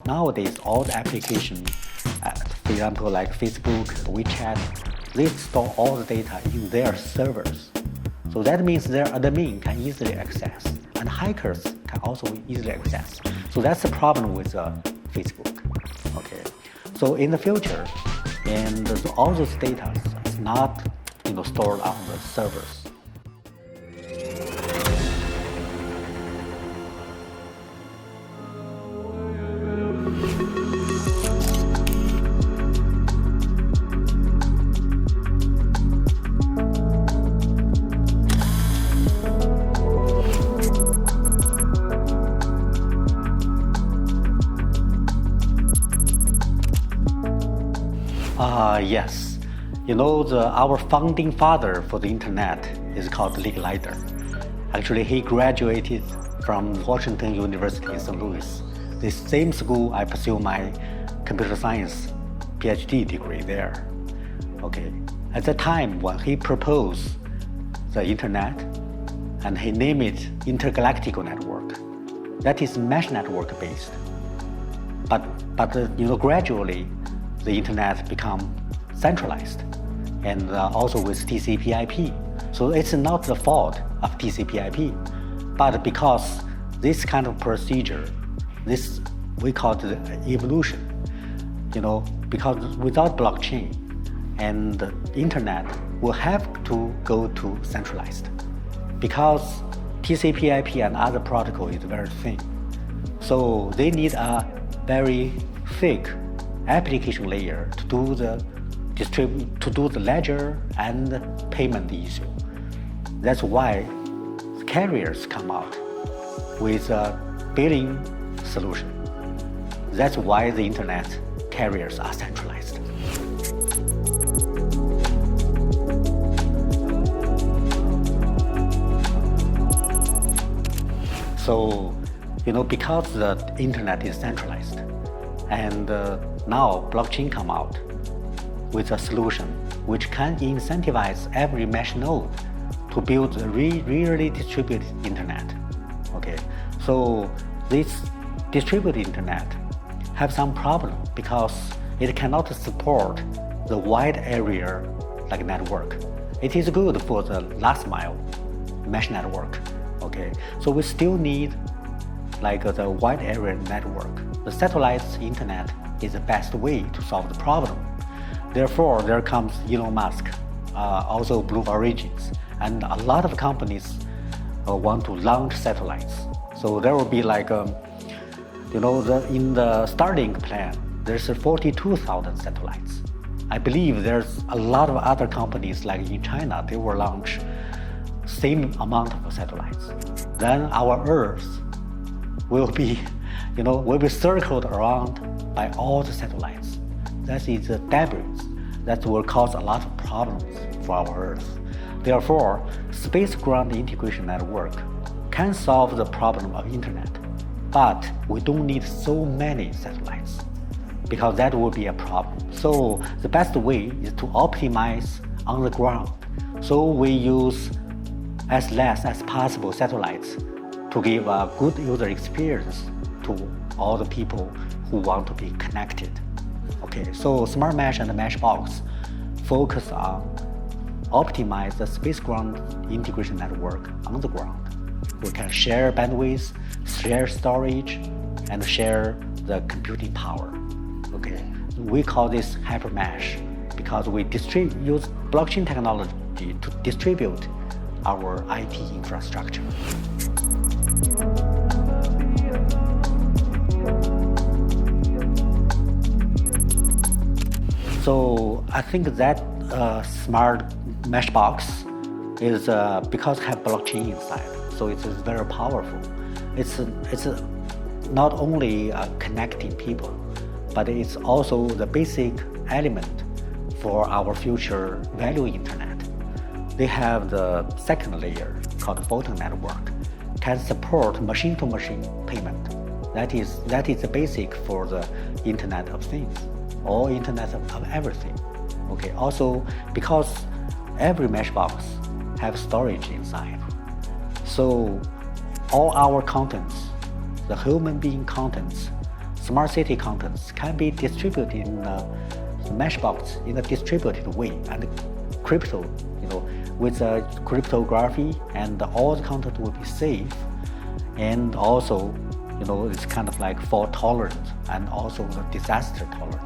Nowadays, all the applications, for example, like Facebook, WeChat, they store all the data in their servers. So that means their admin can easily access, and hackers can also easily access. So that's the problem with Facebook. Okay. So in the future, and all those data is not stored on the servers. Yes, our founding father for the internet is called Lee Leider. Actually, he graduated from Washington University in St. Louis, the same school I pursued my computer science PhD degree there. Okay, at the time when he proposed the internet, and he named it intergalactic network, that is mesh network based. But gradually, the internet become centralized, and also with TCP/IP. So it's not the fault of TCP/IP, but because this kind of procedure, this we call it evolution. Because without blockchain, and the internet will have to go to centralized, because TCP/IP and other protocol is very thin. So they need a very thick application layer to do the ledger and payment issue. That's why carriers come out with a billing solution. That's why the internet carriers are centralized. So, because the internet is centralized, and now blockchain come out with a solution which can incentivize every mesh node to build a really distributed internet. Okay, so this distributed internet have some problem because it cannot support the wide area like network. It is good for the last mile mesh network. Okay, so we still need like the wide area network. The satellite internet is the best way to solve the problem. Therefore, there comes Elon Musk, also Blue Origins, and a lot of companies want to launch satellites. So there will be like, in the starting plan, there's 42,000 satellites. I believe there's a lot of other companies like in China, they will launch same amount of satellites. Then our Earth will be circled around by all the satellites. That is the debris that will cause a lot of problems for our Earth. Therefore, space-ground integration network can solve the problem of internet, but we don't need so many satellites because that will be a problem. So the best way is to optimize on the ground. So we use as less as possible satellites to give a good user experience to all the people who want to be connected. Okay, so SmartMesh and MeshBox focus on optimize the space-ground integration network on the ground. We can share bandwidth, share storage, and share the computing power. Okay, we call this HyperMesh because we use blockchain technology to distribute our IT infrastructure. So I think that smart mesh box is because it has blockchain inside, so it's very powerful. It's not only connecting people, but it's also the basic element for our future value internet. They have the second layer called photon network, can support machine-to-machine payment. That is the basic for the Internet of Things, or Internet of everything. Okay. Also, because every mesh box have storage inside, so all our contents, the human being contents, smart city contents can be distributed in MeshBox in a distributed way, and crypto, with cryptography, and all the content will be safe, and also, it's kind of like fault tolerant and also the disaster tolerant.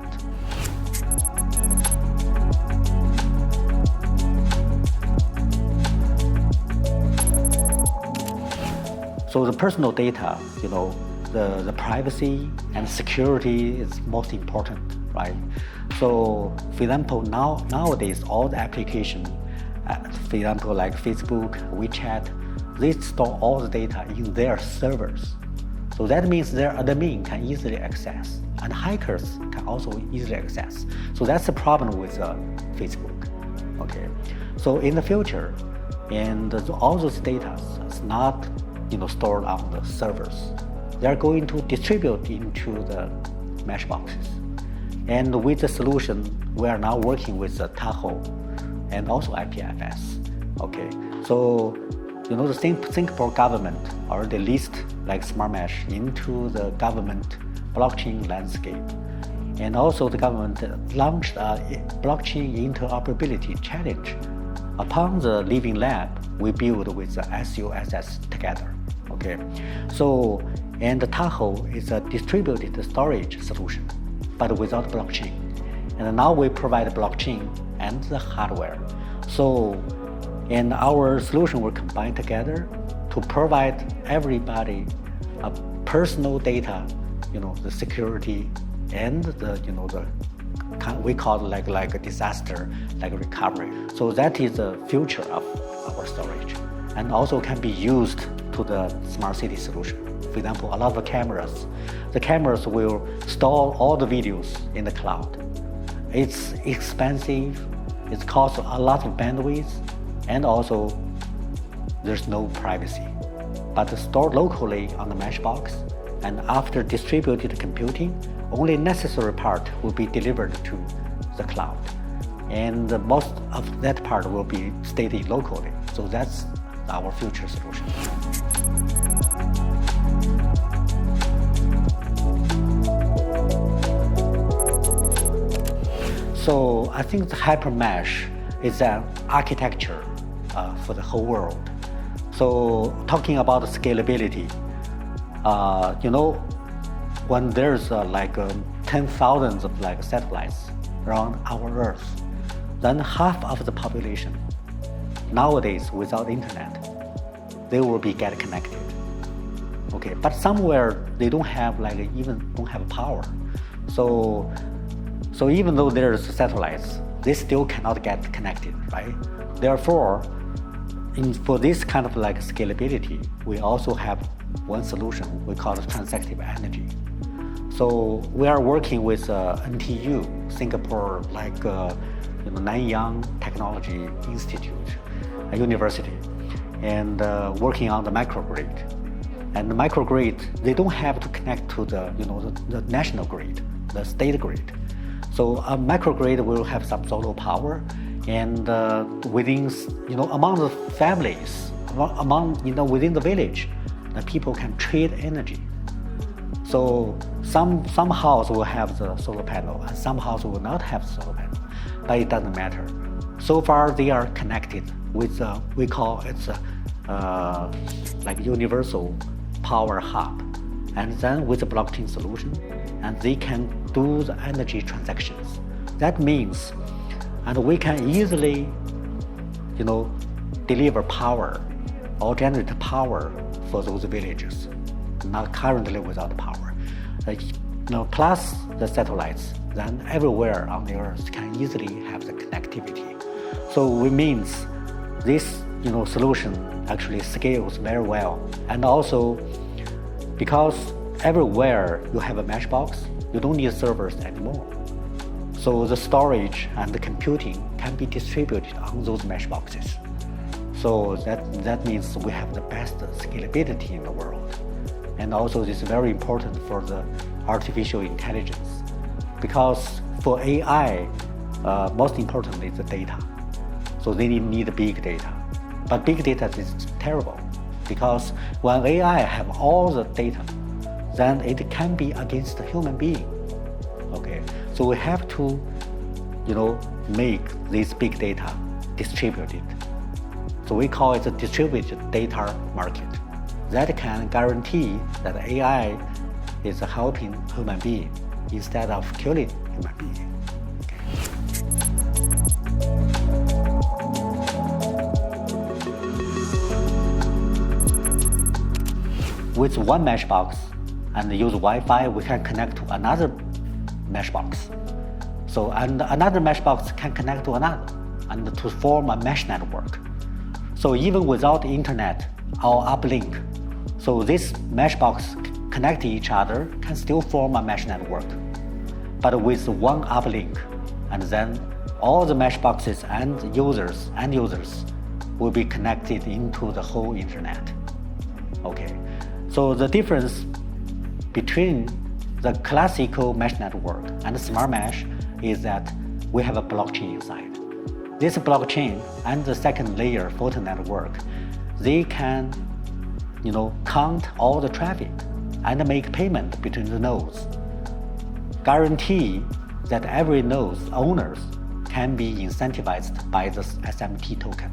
So the personal data, the privacy and security is most important, right? So, for example, nowadays all the applications, for example, like Facebook, WeChat, they store all the data in their servers. So that means their admin can easily access, and hackers can also easily access. So that's the problem with Facebook. Okay, so in the future, and all those data is not stored on the servers. They are going to distribute into the mesh boxes. And with the solution, we are now working with the Tahoe and also IPFS. Okay, so the Singapore government already listed like SmartMesh into the government blockchain landscape. And also the government launched a blockchain interoperability challenge. Upon the Living Lab, we build with the SUSS together. Okay, so, and the Tahoe is a distributed storage solution, but without blockchain. And now we provide blockchain and the hardware. So, and our solution will combine together to provide everybody a personal data, the security and we call it like a disaster, like recovery. So that is the future of our storage, and also can be used to the smart city solution. For example, a lot of the cameras will store all the videos in the cloud. It's expensive, it costs a lot of bandwidth, and also there's no privacy. But stored locally on the MeshBox, and after distributed computing, only necessary part will be delivered to the cloud. And most of that part will be stayed locally. So that's our future solution. So I think the HyperMesh is an architecture for the whole world. So talking about scalability, when there's 10,000 of satellites around our Earth, then half of the population nowadays without internet, they will be get connected. Okay, but somewhere they don't have don't have power. So even though there's satellites, they still cannot get connected, right? Therefore, for this kind of scalability, we also have one solution we call it transactive energy. So we are working with NTU, Singapore, Nanyang Technology Institute, a university, and working on the microgrid. And the microgrid, they don't have to connect to the national grid, the state grid. So a microgrid will have some solar power, and within, among the families, within the village, the people can trade energy. So some house will have the solar panel, and some house will not have the solar panel, but it doesn't matter. So far, they are connected with we call it universal power hub, and then with the blockchain solution, and they can do the energy transactions. That means, and we can easily, deliver power or generate power for those villages, not currently without power. Plus the satellites, then everywhere on the Earth can easily have the connectivity. So it means this, solution actually scales very well, and also because everywhere you have a mesh box, you don't need servers anymore. So the storage and the computing can be distributed on those mesh boxes. So that means we have the best scalability in the world. And also this is very important for the artificial intelligence, because for AI, most importantly is the data. So they need big data. But big data is terrible, because when AI have all the data, then it can be against a human being. Okay, so we have to, make this big data distributed. So we call it a distributed data market. That can guarantee that AI is helping human being instead of killing human being. With one MeshBox and use Wi-Fi, we can connect to another MeshBox. So, and another MeshBox can connect to another, and to form a mesh network. So even without internet or uplink, so this MeshBox connect each other can still form a mesh network. But with one uplink, and then all the MeshBoxes and end users will be connected into the whole internet. Okay. So the difference between the classical mesh network and SmartMesh is that we have a blockchain inside. This blockchain and the second layer photo network, they can, count all the traffic and make payment between the nodes. Guarantee that every node's owners can be incentivized by the SMT token.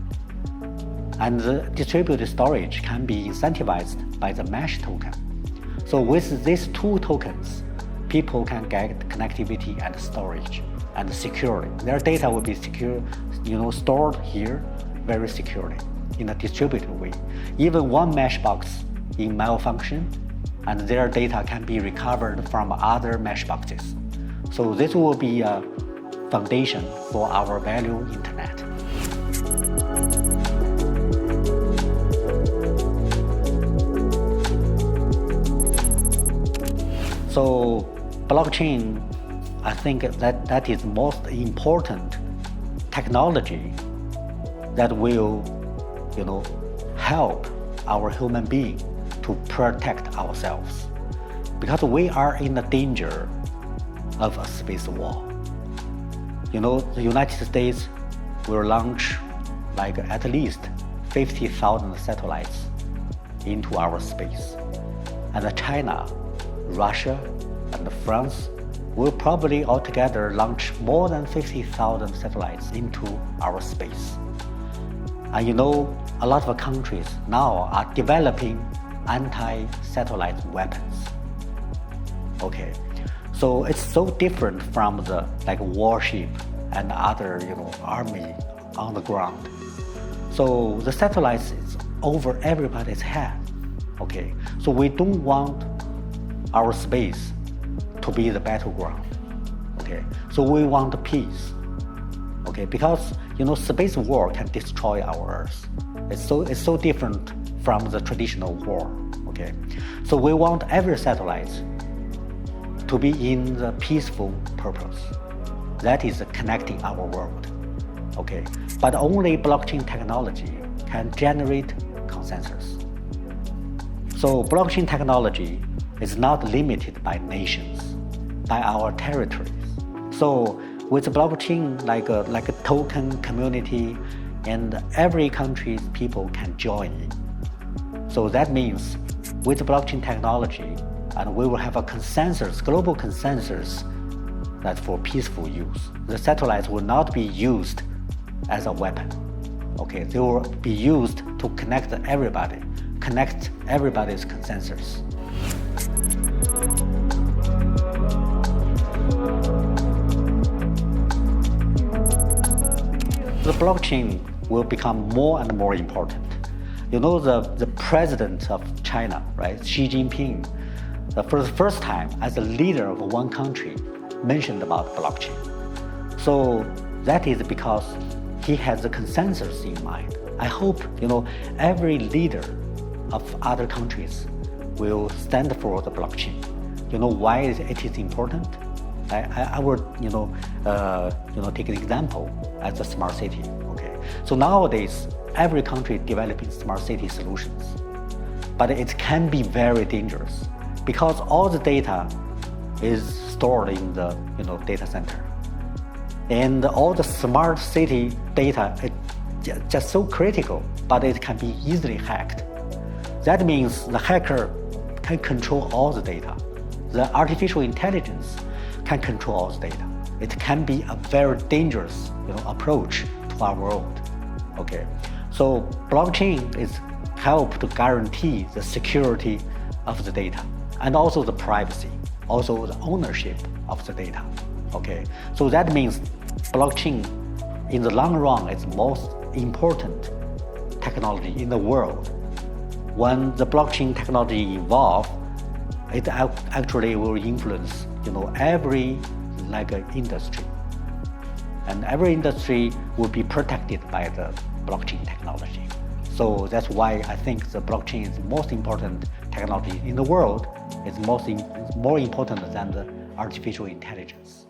And the distributed storage can be incentivized by the mesh token. So with these two tokens, people can get connectivity and storage and securely. Their data will be secure, stored here very securely in a distributed way. Even one MeshBox in malfunction, and their data can be recovered from other MeshBoxes. So this will be a foundation for our value internet. So blockchain, I think that is most important technology that will, help our human being to protect ourselves, because we are in the danger of a space war. The United States will launch at least 50,000 satellites into our space, and China, Russia, and France will probably altogether launch more than 50,000 satellites into our space. And a lot of countries now are developing anti-satellite weapons. Okay, so it's so different from the warship and other army on the ground. So the satellites is over everybody's head. Okay, so we don't want our space to be the battleground. Okay, so we want peace. Okay, because space war can destroy our Earth. It's so different from the traditional war. Okay, so we want every satellite to be in the peaceful purpose. That is connecting our world. Okay, but only blockchain technology can generate consensus. So blockchain technology is not limited by nations, by our territories. So with blockchain, like a token community, and every country's people can join in. So that means with blockchain technology, and we will have a consensus, global consensus, that for peaceful use. The satellites will not be used as a weapon. Okay, they will be used to connect everybody's consensus. The blockchain will become more and more important. The president of China, right, Xi Jinping, for the first time as a leader of one country, mentioned about blockchain. So that is because he has a consensus in mind. I hope every leader of other countries will stand for the blockchain. Why it is important? I would take an example as a smart city. Okay, so nowadays every country developing smart city solutions, but it can be very dangerous because all the data is stored in the data center, and all the smart city data is just so critical, but it can be easily hacked. That means the hacker can control all the data. The artificial intelligence can control all the data. It can be a very dangerous approach to our world. Okay, so blockchain is help to guarantee the security of the data and also the privacy, also the ownership of the data. Okay, so that means blockchain in the long run is the most important technology in the world. When the blockchain technology evolve, it actually will influence every industry, and every industry will be protected by the blockchain technology. So that's why I think the blockchain is the most important technology in the world. It's more important than the artificial intelligence.